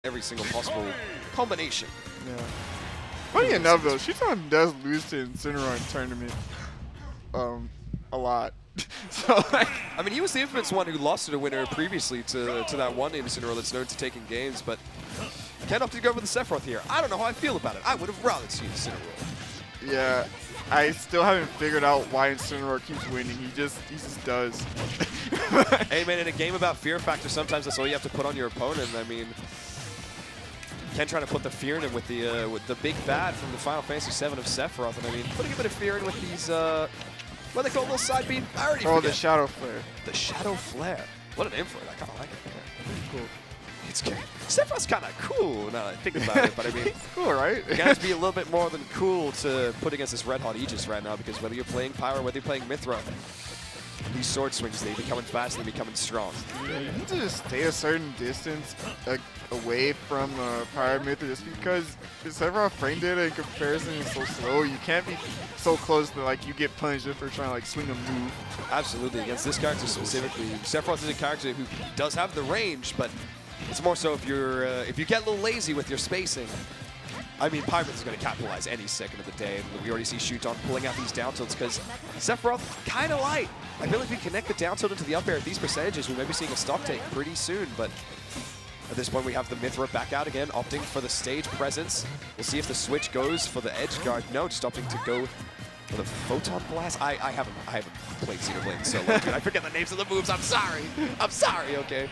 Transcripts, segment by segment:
every single possible combination. Yeah. Funny enough, though, Shuton does lose to Incineroar in tournament a lot. So, like, I mean, he was the infamous one who lost to the winner previously to that one Incineroar that's known to taking games, but Ken opted to go with the Sephiroth here. I don't know how I feel about it. I would have rather seen Incineroar. yeah, I still haven't figured out why Incineroar keeps winning. He just does. Hey, man, in a game about fear factor, sometimes that's all you have to put on your opponent. I mean, Ken trying to put the fear in him with the big bad from the Final Fantasy VII of Sephiroth, and I mean, putting a bit of fear in with these, what they call little side beam? I already forget. The Shadow Flare. The Shadow Flare. What a name for it. I kind of like it. Yeah. Pretty cool. It's good. Sephiroth's kind of cool now that I think about it, but I mean, He's cool, right? it has to be a little bit more than cool to put against this red hot Aegis right now, because whether you're playing Pyra, whether you're playing Mythra, these sword swings, they becoming fast, they becoming strong. Yeah, you need to just stay a certain distance away from Pyra Mythra, just because Sephiroth frame data in comparison is so slow. You can't be so close that like you get punished if you're trying to like swing a move. Absolutely, against this character specifically, Sephiroth is a character who does have the range, but it's more so if you get a little lazy with your spacing. I mean, Pyra is going to capitalize any second of the day, and we already see Shuton pulling out these down tilts because Sephiroth kind of light. I feel like if we connect the down tilt into the up air at these percentages, we may be seeing a stock take pretty soon, but at this point we have the Mythra back out again, opting for the stage presence. We'll see if the switch goes for the edge guard. No, just opting to go for the Photon Blast. I haven't played Xenoblade so long. I forget the names of the moves. I'm sorry. I'm sorry, okay.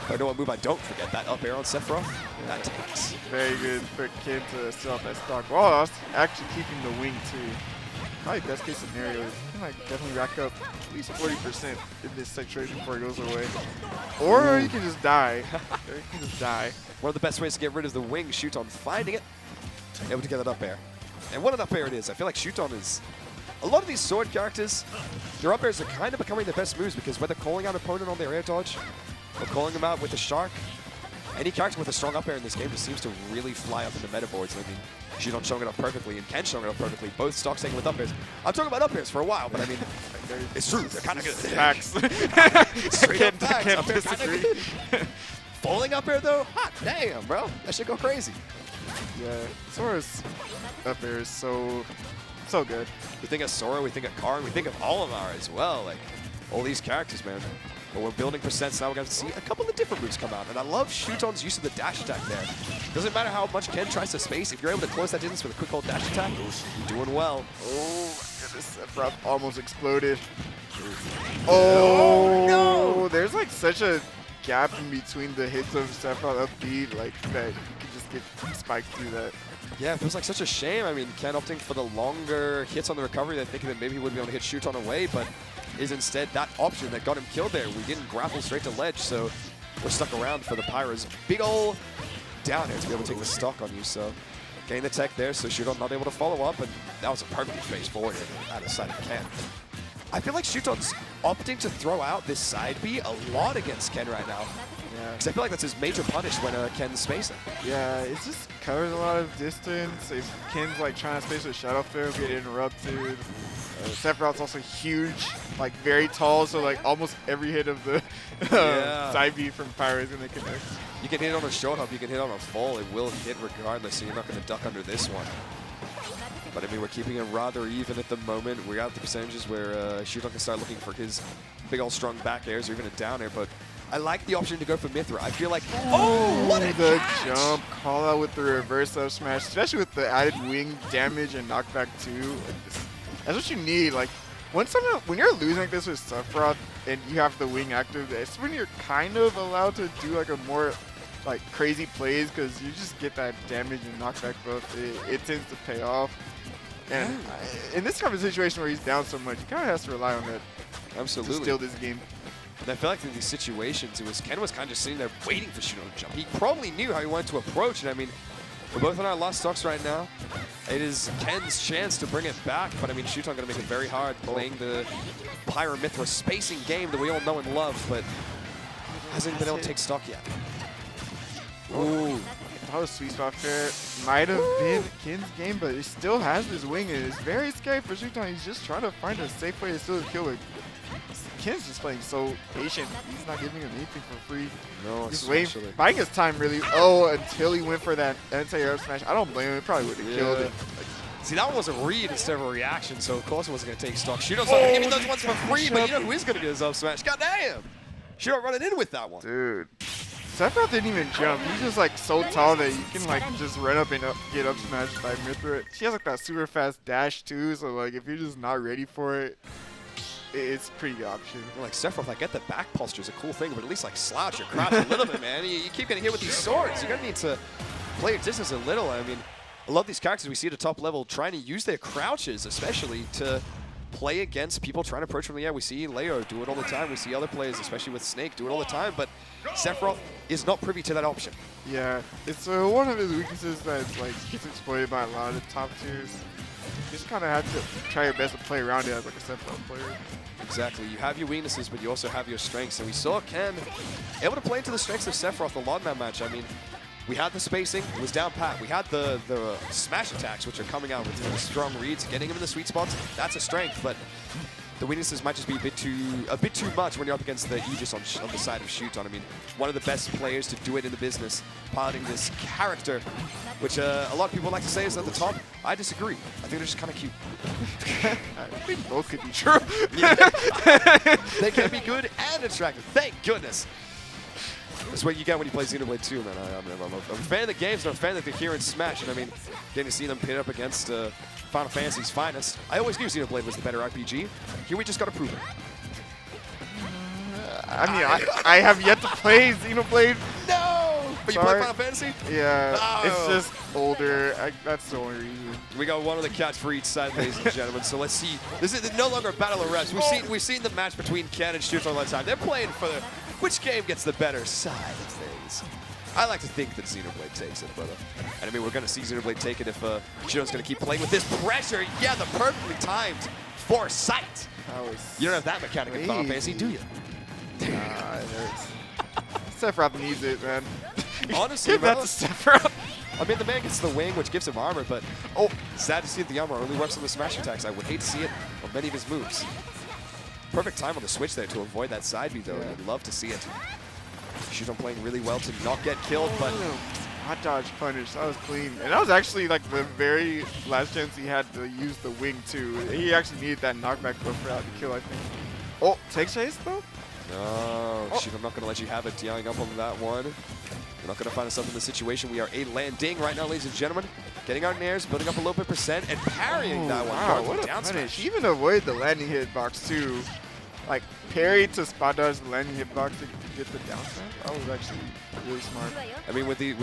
I know what move I don't forget. That up air on Sephiroth, that takes. Very good for Ken to still have that stock. Well, that's actually keeping the wing too. Probably best case scenario is you can like definitely rack up at least 40% in this situation before it goes away. Or you can just die. Or you can just die. One of the best ways to get rid of the wing, Shuton finding it, able to get that up air. And what an up air it is. I feel like Shuton is, a lot of these sword characters, their up airs are kind of becoming the best moves because whether calling out an opponent on their air dodge or calling them out with a shark, any character with a strong up air in this game just seems to really fly up in the meta boards. I mean, Shuton showing it up perfectly and Ken showing it up perfectly. Both stocks taken with up airs. I'm talking about up airs for a while, but I mean, it's true. They're kind of good. Facts. Straight up facts. Can't Up air disagree. kinda falling up air though? Hot damn, bro. That should go crazy. Yeah, Sora's up air is so good. We think of Sora, we think of Karn, we think of Olimar as well. Like, all these characters, man. But we're building percents now. We're going to see a couple of different moves come out. And I love Shuton's use of the dash attack there. Doesn't matter how much Ken tries to space. If you're able to close that distance with a quick hold dash attack, you're doing well. Oh my goodness, Sephiroth almost exploded. Oh no! There's like such a gap in between the hits of Sephiroth up B, like that you could just get spiked through that. Yeah, it feels like such a shame. I mean, Ken opting for the longer hits on the recovery. They're thinking that maybe he wouldn't be able to hit Shuton away, but is instead that option that got him killed there. We didn't grapple straight to ledge, so we're stuck around for the Pyra's big ol' down here to be able to take the stock on you. So getting the tech there, so Shuton not able to follow up, and that was a perfect face forward out of sight of Ken. I feel like Shuton's opting to throw out this side B a lot against Ken right now. Yeah. Because I feel like that's his major punish when Ken's spacing. Yeah, it just covers a lot of distance. If Ken's like trying to space with Shadow Flare, get interrupted. Sephiroth's also huge, like very tall, so like almost every hit of the side B from Pyra is going to connect. You can hit on a short hop, you can hit on a fall, it will hit regardless, so you're not going to duck under this one. But I mean, we're keeping it rather even at the moment. We're at the percentages where Shuton can start looking for his big old strong back airs or even a down air, but I like the option to go for Mythra. I feel like, oh, what a the catch! Jump, call out with the reverse up smash, especially with the added wing damage and knockback too. Like this, that's what you need. Like when you're losing like this with Sephiroth and you have the wing active, that's when you're kind of allowed to do like a more like crazy plays because you just get that damage and knockback buff. It tends to pay off. And in this kind of situation where he's down so much, he kind of has to rely on that. Absolutely. To steal this game. And I feel like in these situations, Ken was kind of just sitting there waiting for Shuton to jump. He probably knew how he wanted to approach, and I mean, we're both on our last stocks right now. It is Ken's chance to bring it back, but I mean, Shuton going to make it very hard playing the Pyra Mythra spacing game that we all know and love, but hasn't been able to take stock yet. Ooh. That was sweet spot fair. Might have been Ken's game, but he still has this wing, and it's very scary for Shuton. He's just trying to find a safe way to steal the kill. Ken's just playing so patient. He's not giving him anything for free. No, He's especially. waiting, buying his time really. Oh, until he went for that anti-air smash. I don't blame him. It probably would have killed him. See, that one was a read instead of a reaction, so of course it wasn't going to take stock. Shuton's not going to give me those ones for free, but you know who is going to get his up smash? God damn! Shuton running in with that one. Dude. Sephiroth didn't even jump. He's just like so tall that you can like just run up and get up smashed by Mythra. She has like that super fast dash too, so like if you're just not ready for it, it's a pretty good option. Like Sephiroth, I get the back posture is a cool thing, but at least like slouch your crouch a little bit, man. You keep getting hit with these swords. You're going to need to play your distance a little. I mean, I love these characters we see at the top level trying to use their crouches, especially to play against people trying to approach from the air. We see Leo do it all the time. We see other players, especially with Snake, do it all the time. But Sephiroth is not privy to that option. Yeah, it's one of his weaknesses that like gets exploited by a lot of the top tiers. You just kind of have to try your best to play around it as like a Sephiroth player. Exactly. You have your weaknesses, but you also have your strengths. And we saw Ken able to play into the strengths of Sephiroth a lot in that match. I mean, we had the spacing, it was down pat. We had the smash attacks, which are coming out with really strong reads, getting him in the sweet spots. That's a strength, but the weaknesses might just be a bit too much when you're up against the Aegis on the side of Shuton. I mean, one of the best players to do it in the business, piloting this character, which a lot of people like to say is at the top. I disagree. I think they're just kind of cute. I think both could be true. They can be good and attractive. Thank goodness. That's what you get when you play Xenoblade 2, man. I'm a fan of the games, and I'm a fan of the here in Smash, and I mean, getting to see them pit up against Final Fantasy's finest. I always knew Xenoblade was the better RPG. Here we just got to prove it. I mean, I have yet to play Xenoblade. No! But you play Final Fantasy? Yeah, Oh. it's just older. That's the only reason. We got one of the cats for each side, ladies and gentlemen. So let's see. This is no longer a battle of reps. We've seen the match between Ken and Shuton all the time. They're playing for which game gets the better side of things. I like to think that Xenoblade takes it, brother. And I mean, we're going to see Xenoblade take it if Shuton's going to keep playing with this pressure. Yeah, the perfectly timed foresight. You don't have that mechanic in Final Fantasy, do you? Nah, it hurts. Sephiroth needs it, man. Honestly, give that to Sephiroth. I mean, the man gets the wing, which gives him armor, but sad to see that the armor only works on the smash attacks. I would hate to see it on many of his moves. Perfect time on the switch there to avoid that side B, though. I'd love to see it. Shuton playing really well to not get killed, but hot dodge punish. That was clean. And that was actually like the very last chance he had to use the wing, too. He actually needed that knockback throw for that to kill, I think. Oh, take chase, though? No, Shuton, I'm not going to let you have it. DIing up on that one. We're not going to find ourselves in the situation. We are a landing right now, ladies and gentlemen. Getting our nairs, building up a little bit percent, and parrying that one. Wow, what a punish. He even avoided the landing hitbox, too. Like, parry to spot dodge the landing hitbox to get the down smash. That was actually really smart. I mean, with the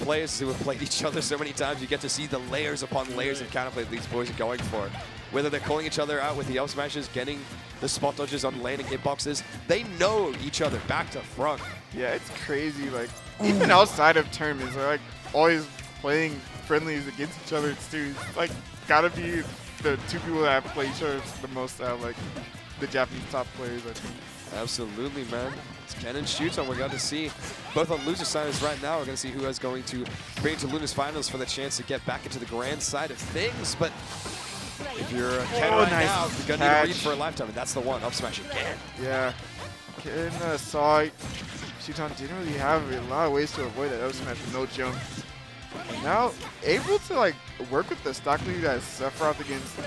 players who have played each other so many times, you get to see the layers upon layers of counterplay that these boys are going for. Whether they're calling each other out with the up smashes, getting the spot dodges on landing hitboxes, they know each other back to front. Yeah, it's crazy. Like, even outside of tournaments, they're like always playing friendlies against each other. It's like gotta be the two people that have played each other the most out of like the Japanese top players, I think. Absolutely, man. It's Ken and Shuton. We're going to see both on loser sides right now. We're going to see who is going to bring to Luna's finals for the chance to get back into the grand side of things. But if you're Ken right now, you're going to need a read for a lifetime, and that's the one. Up smash again. Yeah. Ken saw it. Shuton didn't really have a lot of ways to avoid that up smash with no jump. And now, able to like work with the stock lead as Sephiroth against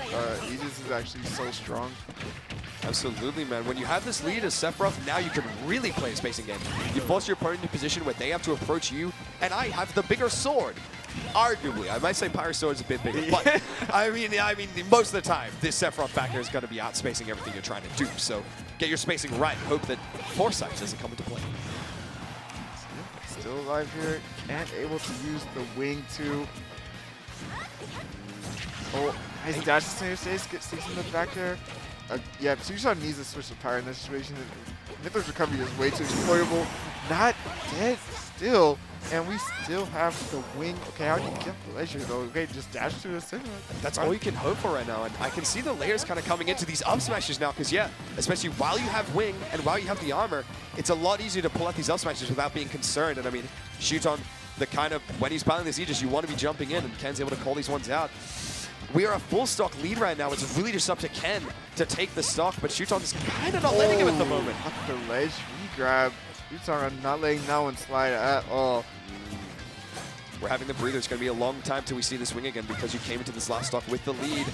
Aegis is actually so strong. Absolutely, man. When you have this lead as Sephiroth, now you can really play a spacing game. You force your opponent in a position where they have to approach you, and I have the bigger sword. Arguably, I might say Pyra's sword is a bit bigger, but I mean, most of the time, this Sephiroth back here is going to be outspacing everything you're trying to do. So get your spacing right. Hope that foresight doesn't come into play. Still alive here, and able to use the wing too. Oh, nice dash to save, gets in the back there. Yeah, Shuton needs to switch to Pyra in this situation. Mythra's recovery is way too exploitable. Not dead still, and we still have the wing. Okay, how do you get the leisure though? Okay, just dash to the center. That's all you can hope for right now, and I can see the layers kind of coming into these up smashes now, because yeah, especially while you have wing and while you have the armor, it's a lot easier to pull out these up smashes without being concerned. And I mean, Shuton, the kind of, when he's piling this Aegis, you want to be jumping in, and Ken's able to call these ones out. we are a full stock lead right now. It's really just up to Ken to take the stock, but Shuton is kind of not letting him at the moment. Off the ledge, re-grab. Shuton not letting that one slide at all. We're having the breather. It's going to be a long time till we see this wing again because you came into this last stock with the lead.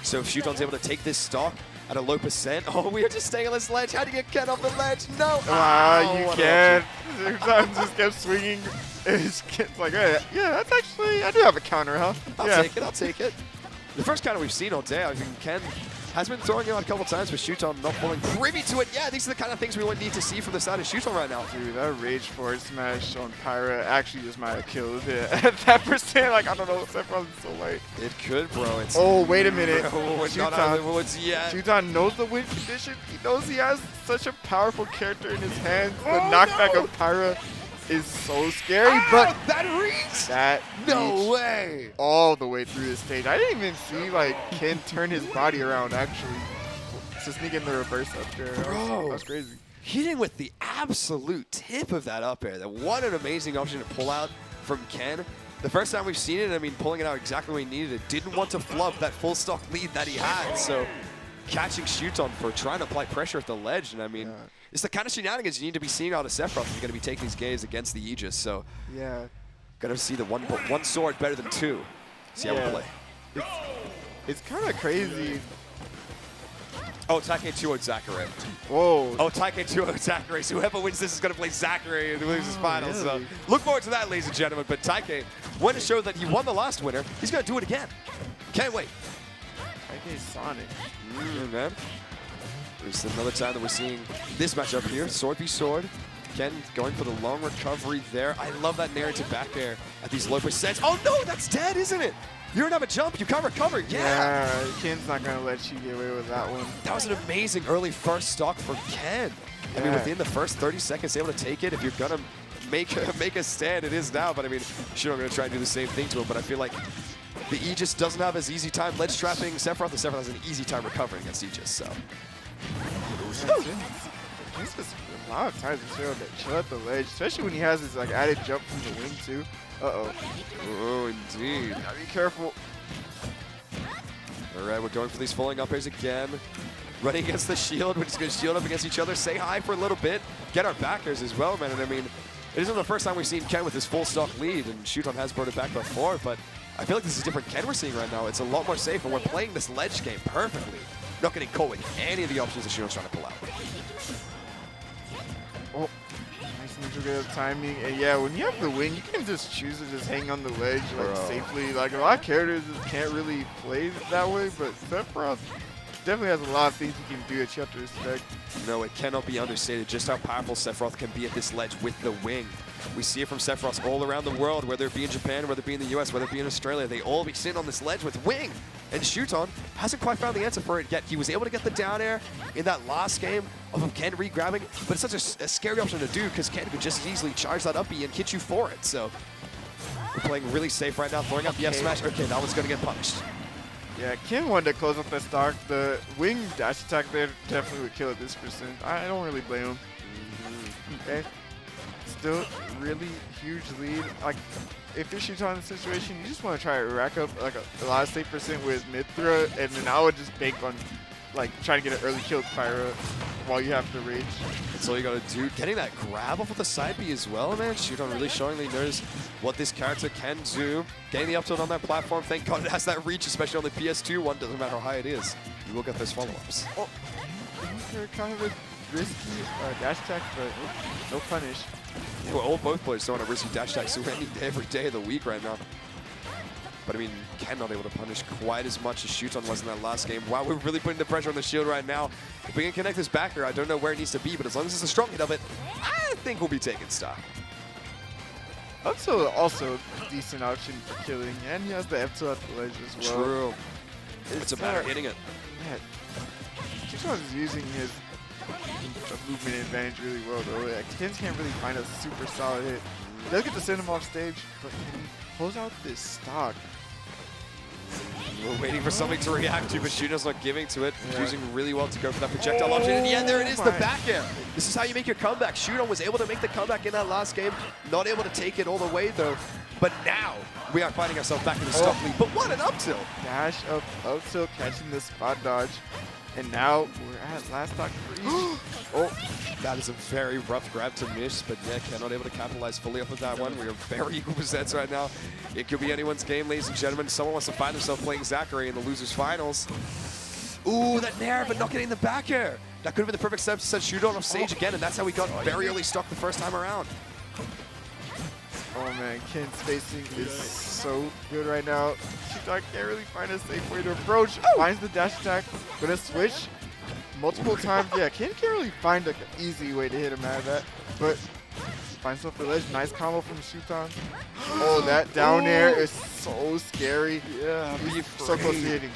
So if Shuton's able to take this stock at a low percent, oh, we are just staying on this ledge. How do you get Ken off the ledge? No. You can't. Shuton just kept swinging. It's like, hey, yeah, that's actually, I do have a counter, huh? I'll take it. I'll take it. The first counter we've seen all day. I mean, Ken has been throwing it out a couple times, but Shuton not falling privy to it. Yeah, these are the kind of things we would need to see from the side of Shuton right now. Dude, that rage forward smash on Pyra actually just might have killed it. At that percent, like, I don't know, Sephiroth is so light. It could, bro. It's oh, wait a minute. It's not out of the woods yet. Shuton knows the win condition. He knows he has such a powerful character in his hands. The knockback of Pyra is so scary, but that reach! That no way! All the way through the stage. I didn't even see like Ken turn his body around actually to sneak in the reverse up there. Bro, that was crazy. Hitting with the absolute tip of that up air. What an amazing option to pull out from Ken. The first time we've seen it, I mean, pulling it out exactly when he needed it. Didn't want to flub that full stock lead that he had. So catching Shuton for trying to apply pressure at the ledge, and I mean, it's the kind of shenanigans you need to be seeing out of Sephiroth if you're going to be taking these games against the Aegis. So yeah, got to see the one sword better than two. See how we play. It's kind of crazy. Oh, Taike 2-0 Zachary. Whoa. Oh, Taike 2-0 Zachary. So whoever wins this is going to play Zachary in the losers finals. Really? So look forward to that, ladies and gentlemen. But Taike wanted to show that he won the last winner. He's going to do it again. Can't wait. Taike Sonic. Man. There's another time that we're seeing this matchup here. Sword v sword. Ken going for the long recovery there. I love that narrative back there at these low percents. Oh no, that's dead, isn't it? You don't have a jump, you can't recover. Yeah, Ken's not going to let you get away with that one. That was an amazing early first stock for Ken. I mean, within the first 30 seconds, able to take it. If you're going to make a stand, it is now. But I mean, sure, I'm going to try and do the same thing to him. But I feel like the Aegis doesn't have as easy time ledge trapping Sephiroth. The Sephiroth has an easy time recovering against Aegis, so. He's just a lot of times to chill at the ledge, especially when he has his like added jump from the wing too. Uh-oh. Oh, indeed. Gotta be careful. All right, we're going for these falling up airs again. Running against the shield. We're just going to shield up against each other. Say hi for a little bit. Get our backers as well, man. And I mean, it isn't the first time we've seen Ken with his full stock lead, and Shuton has brought it back before, but I feel like this is a different Ken we're seeing right now. It's a lot more safe, and we're playing this ledge game perfectly. Not getting caught with any of the options that Shuton's trying to pull out. Oh, nice neutral good timing. And yeah, when you have the wing, you can just choose to just hang on the ledge like safely. Like a lot of characters just can't really play that way, but Sephiroth definitely has a lot of things he can do that you have to respect. No, it cannot be understated just how powerful Sephiroth can be at this ledge with the wing. We see it from Sephiroth all around the world, whether it be in Japan, whether it be in the US, whether it be in Australia. They all be sitting on this ledge with wing. And Shuton hasn't quite found the answer for it yet. He was able to get the down air in that last game of Ken re-grabbing, but it's such a scary option to do because Ken could just as easily charge that up B and hit you for it. So we're playing really safe right now, throwing out the F smash. Okay, that one's going to get punished. Yeah, Ken wanted to close up the stock. The wing dash attack there definitely would kill at this percent. I don't really blame him. Okay. Still really huge lead. Like, if you're Shuton in the situation, you just want to try to rack up like a lot of save percent with Mythra, and then I would just bank on like trying to get an early kill with Pyra while you have to rage. That's all you got to do. Getting that grab off of the side B as well, man. Shuton really showing that he knows what this character can do. Getting the up tilt on that platform. Thank God it has that reach, especially on the PS2 one. Doesn't matter how high it is. You will get those follow-ups. Oh, kind of a risky dash attack, but no punish. Yeah, well, both players throwing a risky dash attack so every day of the week right now. But I mean, Ken not able to punish quite as much as Shuton was in that last game. Wow, we're really putting the pressure on the shield right now. If we can connect this backer, I don't know where it needs to be, but as long as it's a strong hit of it, I think we'll be taking stock. Also a decent option for killing, and he has the F2 at the ledge as well. True. It's a matter of hitting it. Yeah, Shuton's using his movement advantage really well though. Like, Ken can't really find a super solid hit. He does get to send him off stage, but can he close out this stock? We're waiting for something to react to, but Shuton's not giving to it. Choosing really well to go for that projectile option. And yeah, there it is, the back air. This is how you make your comeback. Shuton was able to make the comeback in that last game. Not able to take it all the way though. But now we are finding ourselves back in the stock lead. But what an up tilt! Dash up tilt, catching the spot dodge. And now we're at last stock 3. Oh, that is a very rough grab to miss, but yeah, cannot able to capitalize fully off of that one. We are very equal percents right now. It could be anyone's game, ladies and gentlemen. Someone wants to find themselves playing Zachary in the losers finals. Ooh, that nair, but not getting the back air. That could have been the perfect step to set Shuton off stage again, and that's how we got very early stock the first time around. Oh man, Ken's spacing is so good right now. Shuton can't really find a safe way to approach. Finds the dash attack, gonna switch multiple times. Yeah, Ken can't really find like an easy way to hit him out of that, but finds off the ledge. Nice combo from Shuton. Oh, that down air is so scary. Yeah, he's so close to hitting.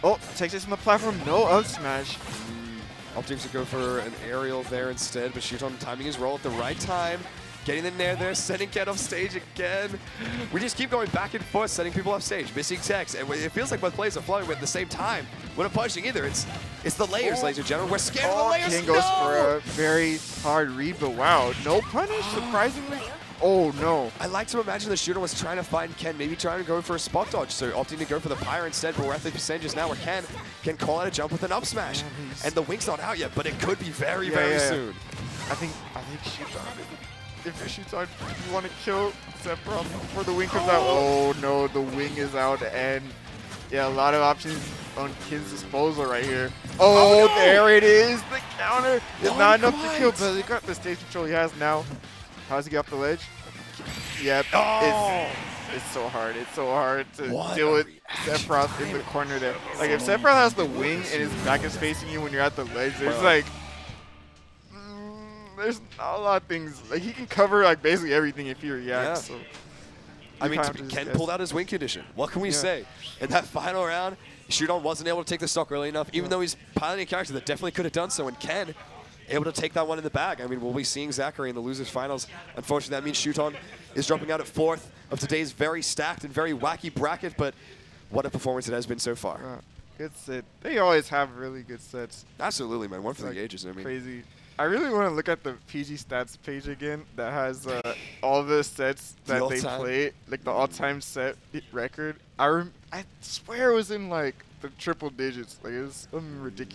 Oh, takes this from the platform. No up smash. Opting to go for an aerial there instead, but Shuton timing his roll at the right time. Getting the nair there, sending Ken off stage again. We just keep going back and forth, setting people off stage, missing techs, and it feels like both players are flowing at the same time. We're not punching either. It's the layers, ladies and gentlemen. We're scared of the layers. Ken goes for a very hard read, but wow, no punish, surprisingly. Oh no. I like to imagine the shooter was trying to find Ken, maybe trying to go for a spot dodge, so opting to go for the Pyra instead, but we're at the percentages now where Ken can call out a jump with an up smash. And the wing's not out yet, but it could be very, very soon. I think Shuton, if you're Shuton, you want to kill Sephiroth before the wing comes out. Oh no, the wing is out, and yeah, a lot of options on Ken's disposal right here. Oh, no! There it is, the counter. It's not enough to kill, but he got the stage control he has now. How does he get off the ledge? Yep, it's so hard. It's so hard to deal with Sephiroth in the corner there. Like, if Sephiroth has the wing and his back is facing you when you're at the ledge, there's like, there's not a lot of things. Like, he can cover like basically everything if he reacts. So I mean, Ken pulled out his wing condition. What can we say? In that final round, Shuton wasn't able to take the stock early enough, even though he's piloting a character that definitely could have done so, and Ken able to take that one in the bag. I mean, we'll be seeing Zachary in the losers finals. Unfortunately, that means Shuton is dropping out at 4th of today's very stacked and very wacky bracket, but what a performance it has been so far. Good set. They always have really good sets. Absolutely, man. One for the ages. I mean, crazy. I really want to look at the PG stats page again that has all the sets that they play, like the all-time set record. I swear it was in like the triple digits. Like, it was ridiculous.